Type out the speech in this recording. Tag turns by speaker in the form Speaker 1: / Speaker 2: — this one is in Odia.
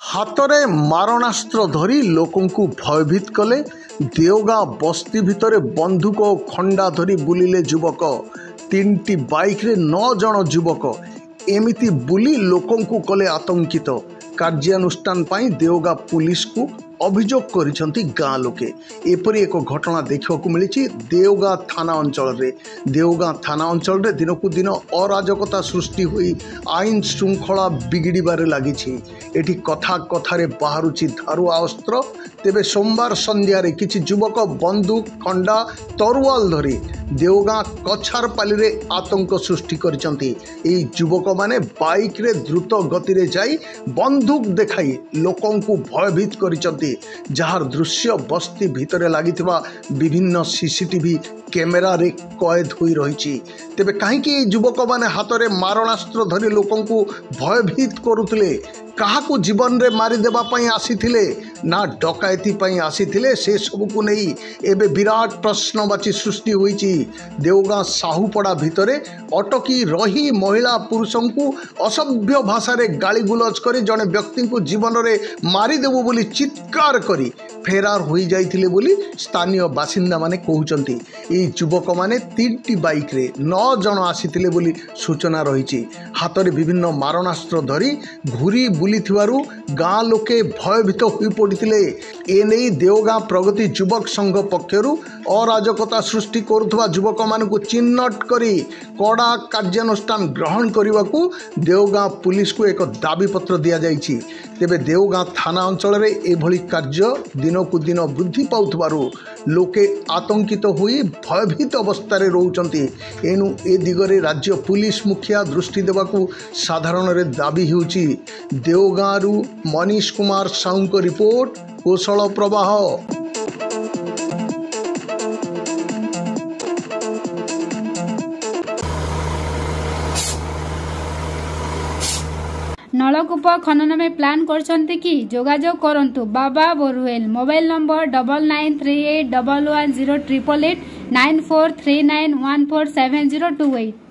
Speaker 1: ହାତରେ ମାରଣାସ୍ତ୍ର ଧରି ଲୋକଙ୍କୁ ଭୟଭୀତ କଲେ। ଦେଓଗାଁ ବସ୍ତି ଭିତରେ ବନ୍ଧୁକ ଓ ଖଣ୍ଡା ଧରି ବୁଲିଲେ ଯୁବକ। 3ଟି ବାଇକ୍ରେ 9 ଜଣ ଯୁବକ ଏମିତି ବୁଲି ଲୋକଙ୍କୁ କଲେ ଆତଙ୍କିତ। କାର୍ଯ୍ୟାନୁଷ୍ଠାନ ପାଇଁ ଦେଓଗାଁ ପୁଲିସକୁ ଅଭିଯୋଗ କରିଛନ୍ତି ଗାଁ ଲୋକେ। ଏପରି ଏକ ଘଟଣା ଦେଖିବାକୁ ମିଳିଛି ଦେଓଗାଁ ଥାନା ଅଞ୍ଚଳରେ। ଦେଓଗାଁ ଥାନା ଅଞ୍ଚଳରେ ଦିନକୁ ଦିନ ଅରାଜକତା ସୃଷ୍ଟି ହୋଇ ଆଇନ ଶୃଙ୍ଖଳା ବିଗିଡ଼ିବାରେ ଲାଗିଛି। ଏଠି କଥା କଥାରେ ବାହାରୁଛି ଧାରୁଆ ଅସ୍ତ୍ର। ତେବେ ସୋମବାର ସନ୍ଧ୍ୟାରେ କିଛି ଯୁବକ ବନ୍ଧୁକ, ଖଣ୍ଡା, ତରୁୱାଲ ଧରି ଦେଓଗାଁ କଛାରପାଲିରେ ଆତଙ୍କ ସୃଷ୍ଟି କରିଛନ୍ତି। ଏହି ଯୁବକମାନେ ବାଇକ୍ରେ ଦ୍ରୁତ ଗତିରେ ଯାଇ ବନ୍ଧୁକ ଦେଖାଇ ଲୋକଙ୍କୁ ଭୟଭୀତ କରିଛନ୍ତି, ଯାହାର ଦୃଶ୍ୟ ବସ୍ତି ଭିତରେ ଲାଗିଥିବା ବିଭିନ୍ନ ସିସିଟିଭି କ୍ୟାମେରାରେ କଏଦ ହୋଇ ରହିଛି। ତେବେ କାହିଁକି ଏହି ଯୁବକମାନେ ହାତରେ ମାରଣାସ୍ତ୍ର ଧରି ଲୋକଙ୍କୁ ଭୟଭୀତ କରୁଥିଲେ? କାହାକୁ ଜୀବନରେ ମାରିଦେବା ପାଇଁ ଆସିଥିଲେ ନା ଡକାୟତି ପାଇଁ ଆସିଥିଲେ? ସେସବୁକୁ ନେଇ ଏବେ ବିରାଟ ପ୍ରଶ୍ନବାଚୀ ସୃଷ୍ଟି ହୋଇଛି। ଦେଓଗାଁ ସାହୁପଡ଼ା ଭିତରେ ଅଟକି ରହି ମହିଳା ପୁରୁଷଙ୍କୁ ଅସଭ୍ୟ ଭାଷାରେ ଗାଳିଗୁଲଜ କରି ଜଣେ ବ୍ୟକ୍ତିଙ୍କୁ ଜୀବନରେ ମାରିଦେବୁ ବୋଲି ଚିତ୍କାର କରି ଫେରାର ହୋଇଯାଇଥିଲେ ବୋଲି ସ୍ଥାନୀୟ ବାସିନ୍ଦାମାନେ କହୁଛନ୍ତି। ଏହି ଯୁବକମାନେ 3ଟି ବାଇକ୍ରେ 9 ଜଣ ଆସିଥିଲେ ବୋଲି ସୂଚନା ରହିଛି। ହାତରେ ବିଭିନ୍ନ ମାରଣାସ୍ତ୍ର ଧରି ଘୁରି ବୁଲିଥିବାରୁ ଗାଁ ଲୋକେ ଭୟଭୀତ ହୋଇପଡ଼ିଥିଲେ। ଏନେଇ ଦେଓଗାଁ ପ୍ରଗତି ଯୁବକ ସଂଘ ପକ୍ଷରୁ ଅରାଜକତା ସୃଷ୍ଟି କରୁଥିବା ଯୁବକମାନଙ୍କୁ ଚିହ୍ନଟ କରି କଡ଼ା କାର୍ଯ୍ୟାନୁଷ୍ଠାନ ଗ୍ରହଣ କରିବାକୁ ଦେଓଗାଁ ପୁଲିସକୁ ଏକ ଦାବିପତ୍ର ଦିଆଯାଇଛି। ତେବେ ଦେଓଗାଁ ଥାନା ଅଞ୍ଚଳରେ ଏଭଳି କାର୍ଯ୍ୟ ଦିନକୁ ଦିନ ବୃଦ୍ଧି ପାଉଥିବାରୁ ଲୋକେ ଆତଙ୍କିତ ହୋଇ ଭୟଭୀତ ଅବସ୍ଥାରେ ରହୁଛନ୍ତି। ଏଣୁ ଏ ଦିଗରେ ରାଜ୍ୟ ପୁଲିସ ମୁଖିଆ ଦୃଷ୍ଟି ଦେବାକୁ ସାଧାରଣରେ ଦାବି ହେଉଛି। ଦେଓଗାଁରୁ ମନୀଷ କୁମାର ସାହୁଙ୍କ ରିପୋର୍ଟ, କୋଶଳ ପ୍ରବାହ।
Speaker 2: नलकूप खनन में प्लान करछन्ति कि जोगाजोग करंतु बाबा बोरवेल। Mobile number 9938110888 9439147028।